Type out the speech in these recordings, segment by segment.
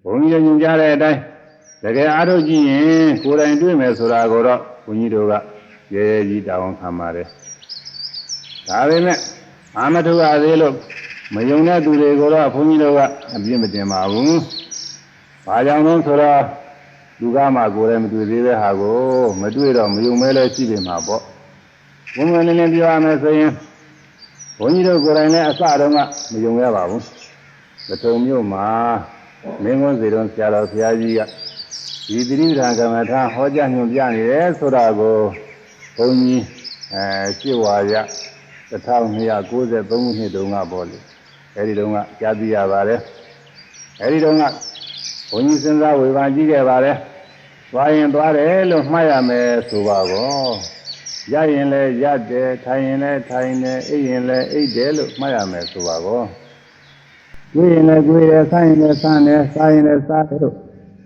ဘုန်းကြီးညွှန်ကြားတဲ့အတိုင်းတကယ်အားထုတ်ကြည့်ရင်ကိုယ်တိုင်တွေ့မယ်ဆိုတာကိုတော့ဘုန်းကြီးတို့ကရဲရဲကြီးတောင်းခံပါတယ်ဒါပေမဲ့အာမထုရသေးလို့မယုံတဲ့သူတွေကိုတော့ဘုန်းကြီးတို့ကအပြစ်မတင်ပါဘူးဘာကြောင့်လဲဆိုတော့လူကမှကိုယ်တိုင်မတွေ့သေးတဲ့ဟာကိုမတွေ့တော့မယုံမဲလဲရှိနေမှာပေါ့ဘုန်းကြီးလည်းပြောရမယ်ဆိုရင်ဘုန်းကြီးတို့ကိုယ်တိုင်လည်းအစတုန်းကမယုံရပါဘူးပထုံမြို့မှာမင်းကွန်းစီတော်ဆရာတော်ဘုရားကြီးကဒီတိရိဓာကမ္မထာဟောကြားညွှန်ပြနေတယ်ဆိုတာကိုဘုန်းကြီးရှင်းဝါရ1293ခုနှစ်တုန်းကပေါ့လေအဲဒီတုန်းကကြားသိရပါတယ်အဲဒီတုန်းကဘုန်းကြီးစဉ်းစားဝေဖန်ကြည့်ခဲ့ပါတယ်သွားရင်သွားတယ်လို့မှတ်ရမယ်ဆိုပါတော့ရရင်လည်းရတယ်ထိုင်ရင်လည်းထိုင်တယ်အိပ်ရင်လည်းအိပ်တယ်လို့မှတ်ရမယ်ဆိုပါတော့ကိုယ်ရင်လည်းကိုယ်တယ်ဆန်းရင်လည်းဆန်းတယ်စားရင်လည်းစားတယ်လို့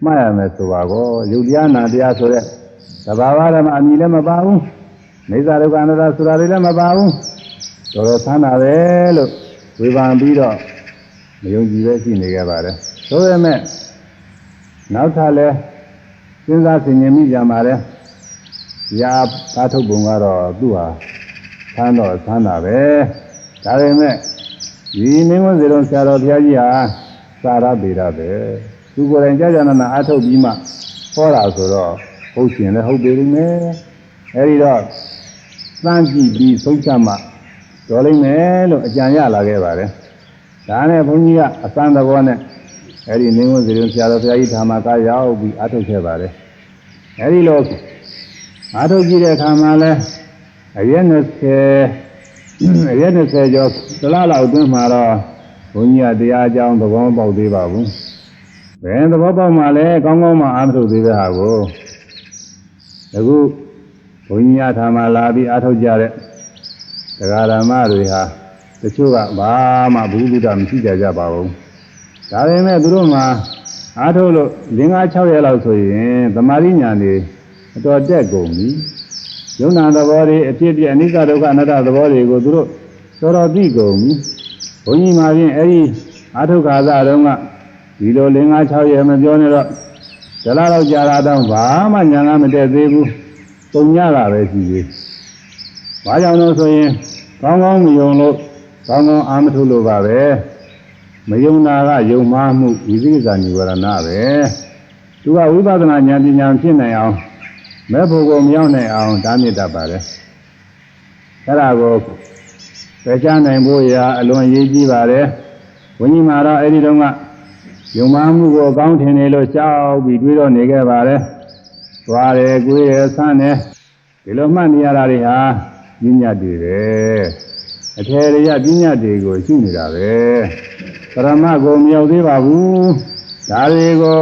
မှတ်ရမယ်ဆိုပါတော့ယုတ်တရားနာတရားဆိုတဲ့သဘာဝဓမ္မအမြင်လည်းမပါဘူးနေသာဒုက္ခအနတ္တဆိုတာတွေလည်းမပါဘူးတော်တော်ဆန်းတာပဲလို့ဝေဖန်ပြီးတော့မယုံကြည်ပဲရှိနေကြပါတယ်ဆိုပေမဲ့နောက်ထပ်လဲစဉ်းစားဆင်ခြင်မိကြပါတယ်ရာသာထုတ်ပုံကတော့သူ့ဟာဆန်းတော့ဆန်းတာပဲဒါပေမဲ့ဒီမင်းဝန်စီတော်ဆရာတော်ဘုရားကြီးဟာစာရပေတာပဲသူကိုယ်တိုင်ကြာကြာနာနာအထုတ်ပြီးမှဟောတာဆိုတော့ဟုတ်ရှင်လည်းဟုတ်ပေလိမ့်မယ်အဲဒီတော့စမ်းကြည့်ပြီးသုံးချမှတော်လိမ့်မယ်လို့အကြံရလာခဲ့ပါတယ်ဒါနဲ့ဘုန်းကြီးကအစမ်းသဘောနဲ့အဲဒီမင်းဝန်စီတော်ဆရာတော်ဘုရားကြီးဓမ္မကရောက်ပြီးအထုတ်ခဲ့ပါတယ်အဲဒီလိုအထုတ်ကြည့်တဲ့အခါမှာလဲအရက်20ကျော်တလားလောက်အတွင်းမှာတော့ဘုန်းကြီးကတရားအကြောင်းသဘောပေါက်သေးပါဘူးဘယ်သဘောပေါက်မှလဲကောင်းကောင်းမှအားထုတ်သေးတဲ့ဟာကိုအခုဘုန်းကြီးကဓမ္မလာပြီးအားထုတ်ကြတဲ့တရားဓမ္မတွေဟာတချို့ကဘာမှဘုဟုတ္တမရှိကြပါဘူးဒါပေမဲ့သူတို့မှာအားထုတ်လို့5-6ရက်လောက်ဆိုရင်သမာဓိဉာဏ်တွေအတော်တက်ကုန်ပြီယုံနာသဘောတွေအဖြစ်ပြအနိစ္စဒုက္ခအနတ္တသဘောတွေကိုသူတို့တော်တော်သိကုန်ပြီဘုန်းကြီးမှာဖြင့်အဲဒီအာထုခါသတုန်းကဒီလို5-6ရက်မပြောနဲ့တော့ဇလားတော့ကြာတာတော့ဘာမှညာကမတက်သေးဘူးပုံညတာပဲရှိသေးဘာကြောင့်လို့ဆိုရင်ကောင်းကောင်းမယုံလို့ကောင်းကောင်းအာမထုလို့ပါပဲမယုံနာကယုံမှားမှုဝိသိကိစ္စនិဝရဏပဲသူကဝိပဿနာဉာဏ်ပညာဖြစ်နိုင်အောင်မဲ့ဖို့ကိုမရောက်နိုင်အောင်တားမြစ်တတ်ပါတယ်အဲ့ဒါကိုပယ်ချနိုင်ဖို့ရာအလွန်အရေးကြီးပါတယ်ဘုန်းကြီးမှာတော့အဲ့ဒီတုန်းကယုံမှားမှုကိုအကောင်းထင်နေလို့ကြောက်ပြီးတွေးတော့နေခဲ့ပါတယ်သွားတယ်ကိုယ်ရယ်ဆန်းတယ်ဒီလိုမှတ်နေရတာတွေဟာပညာတွေပဲအထေရပညာတွေကိုရှိနေတာပဲပရမတ်ကိုမရောက်သေးပါဘူးဒါတွေကို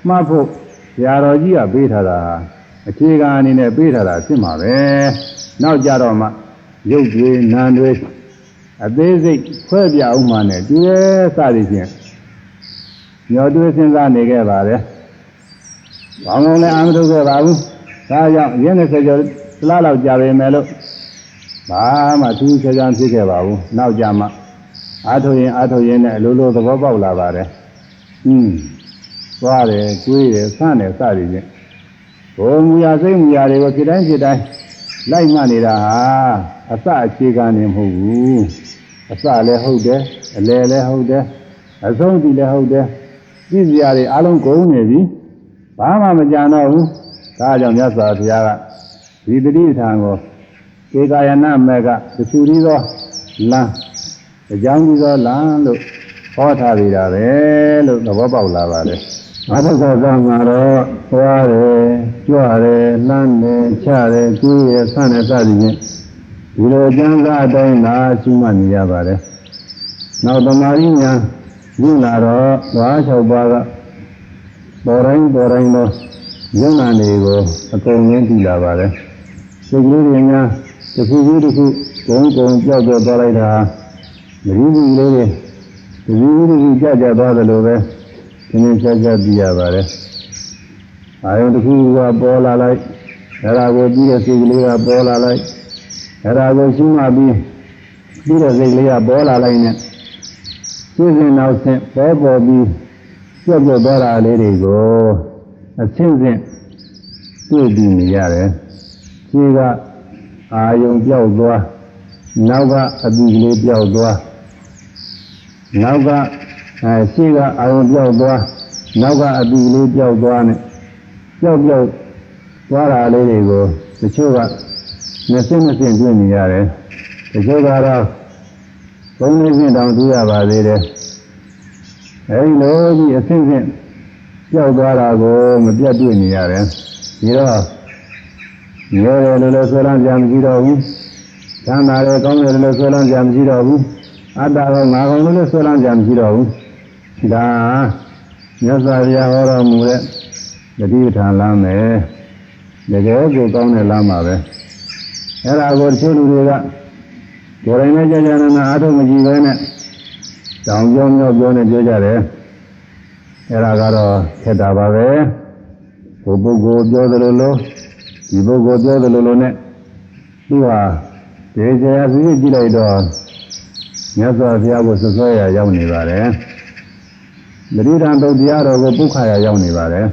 မှတ်ဖို့ဆရာတော်ကြီးကပေးထားတာအခြေခံအနေနဲ့ပေးထားတာဖြစ်မှာပဲနောက်ကြတော့မှရုပ်တွေနာမ်တွေအသေးစိတ်ခွဲပြအောင်မှနဲ့ကျွဲစသည်ဖြင့်ညောတွေးစဉ်းစားနေခဲ့ပါတယ်ဘာမှလည်းအာမထုတ်ခဲ့ပါဘူးဒါကြောင့်ရက်20ကျော်လားလောက်ကြာပေမဲ့လို့ဘာမှသူချာဖြစ်ခဲ့ပါဘူးနောက်ကြမှအားထုတ်ရင်နဲ့အလိုလိုသဘောပေါက်လာပါတယ်သွားတယ်တွေးတယ်ဆန့်တယ်စသည်ဖြင့်ဘုံမူရာစိတ်မူရာတွေကိုဖြစ်တိုင်းလိုက်မှနေတာဟာအစအခြေခံနေမဟုတ်ဘူးအစလည်းဟုတ်တယ်အလယ်လည်းဟုတ်တယ်အဆုံးစီလည်းဟုတ်တယ်သိစရာတွေအလုံးကုန်နေပြီဘာမှမကြံတော့ဘူးဒါကြောင့်မြတ်စွာဘုရားကဒီတတိထံကိုဧကာယနာမေကတချူရီသောလမ်းအကြောင်းကြီးသောလမ်းလို့ဟောထားပြီးတာပဲလို့သဘောပေါက်လာပါတယ်အထုခါကမှာတော့သွားတယ်ကြွတယ်လမ်းတယ်ချတယ်ကျိုးရဆန့်တယ်စသည်ဖြင့်ဒီလိုကျမ်းစာအတိုင်းသာရှိမှနေရပါတယ်နောက်သမာဓိညာညလာတော့သွား6ပါးကပေါ်တိုင်းသောယုံနာတွေကိုအကုန်ရင်းသိလာပါတယ်စိတ်ကလေးတွေများတစ်ခုပြီးတစ်ခုဂုံကြောက်သွားလိုက်တာမရင်းဘူးလေးတွေဒီလိုကြာသွားတယ်လို့ပဲဒီနေ့ကြာပြရပါတယ်အာယုံတစ်ခုကပေါ်လာလိုက်အဲ့ဒါကိုပြီးတဲ့စိတ်ကလေးကပေါ်လာလိုက်အဲ့ဒါကိုရှင်းမှပြီးတဲ့စိတ်ကလေးကပေါ်လာလိုက်နဲ့ရှင်းစင်နောက်ဆင့်ပေါ်ပြီး ပြော့ပြော့သွားတာလေးတွေကိုအဆင့်ဆင့်တွေ့ပြီးနေရတယ်ခြေကအာယုံပြောက်သွားနောက်ကအပူကလေးပြောက်သွားနောက်ကရှေ့ကအာယုံပြောက်သွားနောက်ကအပူကလေးပြောက်သွားနဲ့ပြောက်သွားတာလေးတွေကိုတချို့က20တွေ့နေရတယ်တချို့ကတော့30တောင်တွေ့ရပါသေးတယ်အဲဒီလိုကြီးအဆင့်ဆင့်ပြောက်သွားတာကိုမပြတ်တွေ့နေရတယ်ဒီတော့ညောတယ်လို့ဆိုလမ်းကြမရှိတော့ဘူးသံသာတယ်ကောင်းတယ်လို့ဆိုလမ်းကြမရှိတော့ဘူးအတ္တကောငါကောင်းလို့ဆိုလမ်းကြမရှိတော့ဘူးဒါမြတ်စွာဘုရားဟောတော်မူတဲ့တတိပဌာန်လမ်းမယ်တကယ်ကိုကောင်းတဲ့လမ်းပါပဲအဲ့ဒါကိုတချို့လူတွေကကိုယ်တိုင်နဲ့ကြာကြာနာအားထုတ်မကြည့်ပဲနဲ့တောင်ပြောမြောက်ပြောနဲ့ပြောကြတယ်အဲ့ဒါကတော့ခက်တာပါပဲဟိုပုဂ္ဂိုလ်ပြောသလိုလိုဒီပုဂ္ဂိုလ်ပြောသလိုလိုနဲ့သူဟာဒေဇရာစီကြည့်လိုက်တော့မြတ်စွာဘုရားကိုဆွဆွဲရရောက်နေပါတယ်တတိယသုတ်တရားတော်ကိုပုခါရရောက်နေပါတယ်